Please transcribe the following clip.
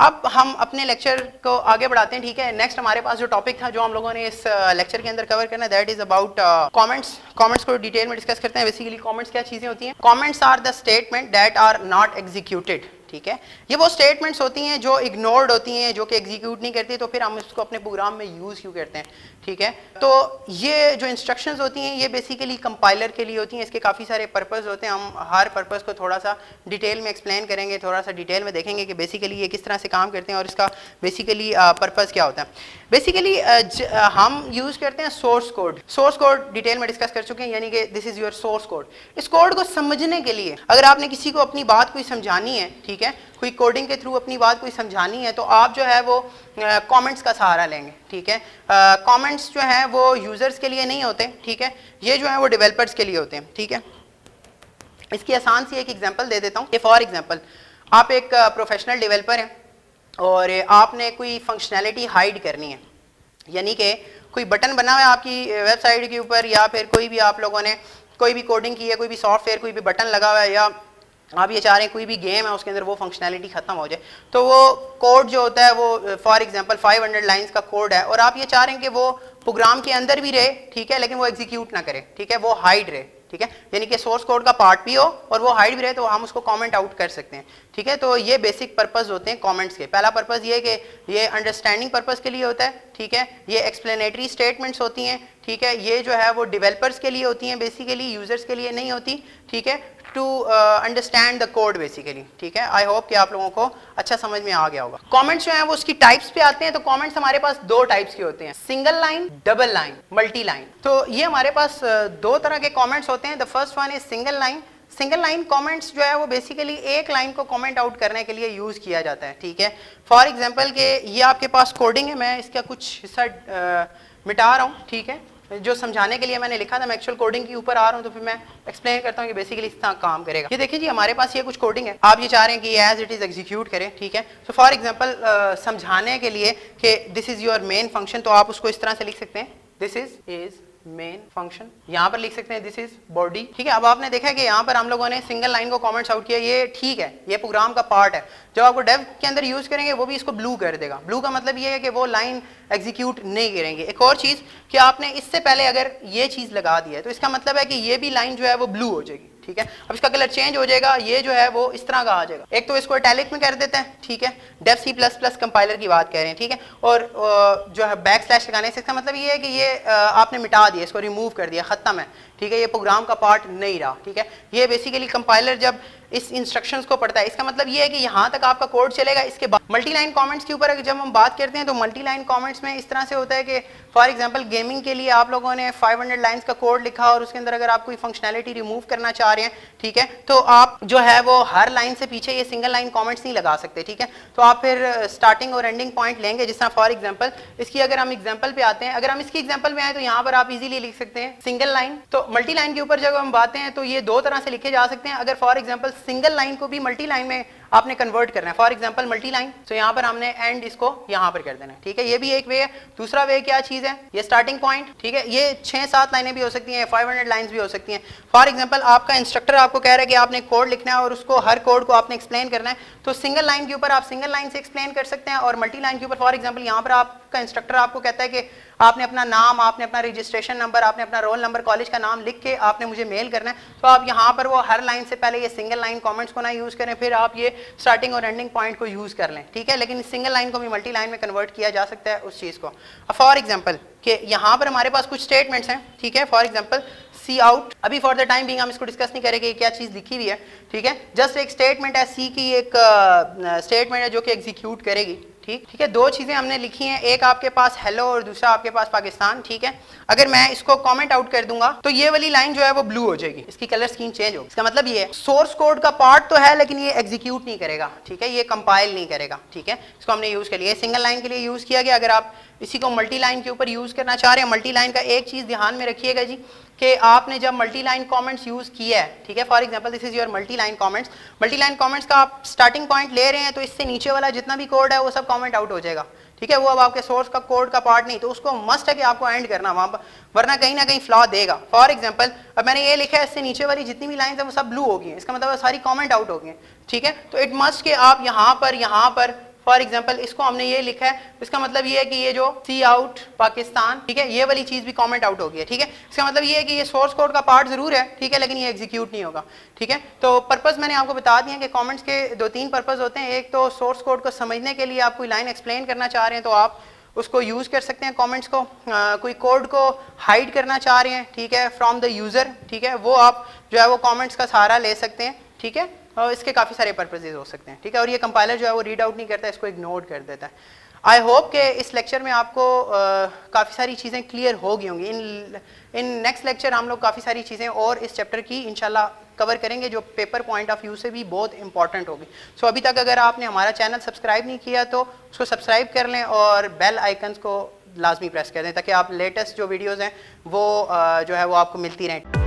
अब हम अपने लेक्चर को आगे बढ़ाते हैं, ठीक है। नेक्स्ट हमारे पास जो टॉपिक था जो हम लोगों ने इस लेक्चर के अंदर कवर करना है, that is about comments. Comments को डिटेल में डिस्कस करते हैं। बेसिकली कमेंट्स क्या चीजें होती हैं? Comments are the statement that are not executed, ठीक है। ये वो स्टेटमेंट्स होती हैं जो इग्नोर्ड होती हैं, जो कि एग्जीक्यूट नहीं करती, तो फिर हम इसको अपने प्रोग्राम में यूज क्यों करते हैं, ठीक है। तो ये जो इंस्ट्रक्शंस होती हैं ये बेसिकली कंपाइलर के लिए होती हैं। इसके काफ़ी सारे पर्पस होते हैं। हम हर पर्पस को थोड़ा सा डिटेल में एक्सप्लेन करेंगे, थोड़ा सा डिटेल में देखेंगे कि बेसिकली ये किस तरह से काम करते हैं और इसका बेसिकली पर्पस क्या होता है। बेसिकली हम यूज़ करते हैं source code. Source code detail में डिस्कस कर चुके हैं, यानी कि this is your source code. इस कोड को समझने के लिए अगर आपने किसी को अपनी बात कोई समझानी है, ठीक है, कोई कोडिंग के थ्रू अपनी बात कोई समझानी है, तो आप जो है वो कमेंट्स का सहारा लेंगे, ठीक है। कमेंट्स जो है वो यूज़र्स के लिए नहीं होते, ठीक है, ये जो है वो डेवलपर्स के लिए होते हैं, ठीक है। इसकी आसान सी एक एग्जांपल दे देता हूँ कि फॉर एग्जांपल आप एक प्रोफेशनल डेवलपर हैं और आपने कोई फंक्शनैलिटी हाइड करनी है, यानी कि कोई बटन बना हुआ है आपकी वेबसाइट के ऊपर, या फिर कोई भी आप लोगों ने कोई भी कोडिंग की है, कोई भी सॉफ्टवेयर, कोई भी बटन लगा हुआ है, या आप ये चाह रहे हैं कोई भी गेम है उसके अंदर वो फंक्शनैलिटी खत्म हो जाए, तो वो कोड जो होता है वो फॉर एग्जांपल 500 लाइंस का कोड है और आप ये चाह रहे हैं कि वो प्रोग्राम के अंदर भी रहे, ठीक है, लेकिन वो एग्जीक्यूट ना करे, ठीक है, वो हाइड रहे, ठीक है, यानी कि सोर्स कोड का पार्ट भी हो और वो हाइड भी रहे, तो हम उसको कमेंट आउट कर सकते हैं, ठीक है। तो ये बेसिक पर्पस होते हैं कमेंट्स के। पहला पर्पस ये है कि ये अंडरस्टैंडिंग पर्पस के लिए होता है, ठीक है, ये एक्सप्लेनेटरी स्टेटमेंट्स होती हैं, ठीक है, ये जो है वो डेवलपर्स के लिए होती हैं, बेसिकली यूजर्स के लिए नहीं होती, ठीक है, to understand the code basically, ठीक है। आई होप कि आप लोगों को अच्छा समझ में आ गया होगा। कमेंट्स जो है वो उसकी टाइप्स पे आते हैं। तो कमेंट्स हमारे पास दो टाइप्स के होते हैं, single line, double line, multi line. तो ये हमारे पास दो तरह के कमेंट्स होते हैं। The first one is single line. Single line comments जो है वो बेसिकली एक लाइन को कमेंट आउट करने के लिए यूज किया जाता है, ठीक है। फॉर एग्जांपल के ये आपके पास कोडिंग है, मैं इसका कुछ हिस्सा मिटा रहा हूँ, ठीक है, जो समझाने के लिए मैंने लिखा था। मैं एक्चुअल कोडिंग के ऊपर आ रहा हूँ, तो फिर मैं एक्सप्लेन करता हूँ कि बेसिकली इस तरह काम करेगा। ये देखिए जी, हमारे पास ये कुछ कोडिंग है, आप ये चाह रहे हैं कि एज इट इज एग्जीक्यूट करें, ठीक है। तो फॉर एग्जांपल समझाने के लिए कि this is your main function, तो आप उसको इस तरह से लिख सकते हैं, दिस इज मेन फंक्शन। यहाँ पर लिख सकते हैं दिस इज बॉडी, ठीक है। अब आपने देखा है कि यहाँ पर हम लोगों ने सिंगल लाइन को कमेंट्स आउट किया, ये ठीक है, ये प्रोग्राम का पार्ट है। जब आपको डेव के अंदर यूज करेंगे वो भी इसको ब्लू कर देगा। ब्लू का मतलब ये है कि वो लाइन एग्जीक्यूट नहीं करेंगे। एक और चीज कि आपने इससे पहले अगर ये चीज लगा दी है, तो इसका मतलब है कि ये भी लाइन जो है वो ब्लू हो जाएगी, ठीक है। अब इसका कलर चेंज हो जाएगा, ये जो है वो इस तरह का आ जाएगा। एक तो इसको इटैलिक में कर देते हैं, ठीक है, डेव C++ कंपाइलर की बात कर रहे हैं, ठीक है। और जो है बैकस्लैश लगाने से इसका मतलब ये है कि ये आपने मिटा दिया, इसको रिमूव कर दिया, खत्म है, ठीक है, ये प्रोग्राम का पार्ट नहीं रहा, ठीक है। ये बेसिकली कंपाइलर जब इस इंस्ट्रक्शंस को पढ़ता है, इसका मतलब ये है कि यहाँ तक आपका कोड चलेगा। इसके बाद मल्टी लाइन कमेंट्स के ऊपर जब हम बात करते हैं, तो मल्टी लाइन कमेंट्स में इस तरह से होता है कि फॉर एग्जांपल गेमिंग के लिए आप लोगों ने 500 लाइंस का कोड लिखा और उसके अंदर अगर आप कोई फंक्शनैलिटी रिमूव करना चाह रहे हैं, ठीक है, तो आप जो है वो हर लाइन से पीछे ये सिंगल लाइन कमेंट्स नहीं लगा सकते, ठीक है। तो आप फिर स्टार्टिंग और एंडिंग पॉइंट लेंगे, जिस तरह फॉर एग्जांपल इसकी अगर हम एग्जांपल पे आते हैं, अगर हम इसकी एग्जांपल पे आए तो यहाँ पर आप इजीली लिख सकते हैं सिंगल लाइन। तो मल्टी लाइन के ऊपर जब हम बातें हैं तो ये दो तरह से लिखे जा सकते हैं। अगर फॉर एग्जांपल सिंगल लाइन को भी मल्टी लाइन में आपने कन्वर्ट करना है, फॉर एग्जांपल मल्टी लाइन, तो यहाँ पर हमने एंड इसको यहाँ पर कर देना है, ठीक है, ये भी एक वे है। दूसरा वे क्या चीज है, ये स्टार्टिंग पॉइंट, ठीक है, ये 6-7 लाइनें भी हो सकती हैं, 500 लाइंस भी हो सकती हैं। फॉर एग्जांपल आपका इंस्ट्रक्टर आपको कह रहा है कि आपने कोड लिखना है और उसको हर कोड को आपने एक्सप्लेन करना है, तो सिंगल लाइन के ऊपर आप सिंगल लाइन से एक्सप्लेन कर सकते हैं, और मल्टी लाइन के ऊपर फॉर एग्जांपल यहाँ पर आपका इंस्ट्रक्टर आपको कहता है कि आपने अपना नाम, आपने अपना रजिस्ट्रेशन नंबर, आपने अपना रोल नंबर, कॉलेज का नाम लिख के आपने मुझे मेल करना है, तो आप यहाँ पर वो हर लाइन से पहले ये सिंगल लाइन कमेंट्स को ना यूज करें, फिर आप ये स्टार्टिंग और एंडिंग पॉइंट को यूज कर लें, ठीक है। लेकिन इस सिंगल लाइन को भी मल्टी लाइन में कन्वर्ट किया जा सकता है उस चीज को। फॉर एग्जांपल कि यहाँ पर हमारे पास कुछ स्टेटमेंट्स हैं, ठीक है, फॉर एग्जांपल सी आउट, अभी फॉर द टाइम बिंग हम इसको डिस्कस नहीं करेंगे क्या चीज लिखी हुई है, ठीक है, जस्ट एक स्टेटमेंट है, सी की एक स्टेटमेंट है जो कि एग्जीक्यूट करेगी, ठीक है। दो चीजें हमने लिखी हैं, एक आपके पास हेलो और दूसरा आपके पास पाकिस्तान, ठीक है। अगर मैं इसको कमेंट आउट कर दूंगा तो ये वाली लाइन जो है वो ब्लू हो जाएगी, इसकी कलर स्कीम चेंज होगी। इसका मतलब ये है सोर्स कोड का पार्ट तो है लेकिन ये एग्जीक्यूट नहीं करेगा, ठीक है, ये कंपाइल नहीं करेगा, ठीक है। इसको हमने यूज कर लिया, सिंगल लाइन के लिए यूज किया गया। अगर आप इसी को मल्टी लाइन के ऊपर यूज करना चाह रहे हैं, मल्टी लाइन का एक चीज ध्यान में रखिएगा जी कि आपने जब मल्टी लाइन कमेंट्स यूज किया है, ठीक है, for example this is your multi line comments, multi line comments का आप स्टार्टिंग पॉइंट ले रहे हैं, तो इससे नीचे वाला जितना भी कोड है वो सब कमेंट आउट हो जाएगा, ठीक है, वो अब आपके सोर्स का कोड का पार्ट नहीं, तो उसको मस्ट है कि आपको एंड करना वहां पर, वरना कहीं ना कहीं फ्लॉ देगा। फॉर एग्जांपल अब मैंने ये लिखा है, इससे नीचे वाली जितनी भी लाइन है वो सब ब्लू हो गई है, इसका मतलब सारी कमेंट आउट हो गई है, ठीक है। तो इट मस्ट कि आप यहाँ पर फॉर एग्जांपल इसको हमने ये लिखा है, इसका मतलब ये है कि ये जो सी आउट पाकिस्तान, ठीक है, ये वाली चीज भी कमेंट आउट हो गई है, ठीक है। इसका मतलब ये है कि ये सोर्स कोड का पार्ट जरूर है, ठीक है, लेकिन ये एग्जीक्यूट नहीं होगा, ठीक है। तो पर्पस मैंने आपको बता दिया कि कमेंट्स के 2-3 पर्पस होते हैं। एक तो सोर्स कोड को समझने के लिए आप कोई लाइन एक्सप्लेन करना चाह रहे हैं तो आप उसको यूज कर सकते हैं कमेंट्स को। कोई कोड को हाइड करना चाह रहे हैं, ठीक है, फ्रॉम द यूजर, ठीक है, वो आप जो है वो कमेंट्स का सहारा ले सकते हैं, ठीक है। और इसके काफ़ी सारे पर्पजेज हो सकते हैं, ठीक है। और ये कंपाइलर जो है वो रीड आउट नहीं करता है, इसको इग्नोर कर देता है। आई होप कि इस लेक्चर में आपको काफ़ी सारी चीज़ें क्लियर हो गई होंगी। इन नेक्स्ट लेक्चर हम लोग काफ़ी सारी चीज़ें और इस चैप्टर की इंशाल्लाह कवर करेंगे जो पेपर पॉइंट ऑफ व्यू से भी बहुत इंपॉर्टेंट होगी। सो अभी तक अगर आपने हमारा चैनल सब्सक्राइब नहीं किया तो उसको सब्सक्राइब कर लें और बेल आइकन्स को लाजमी प्रेस कर दें ताकि आप लेटेस्ट जो वीडियोज़ हैं वो जो है वो आपको मिलती रहें।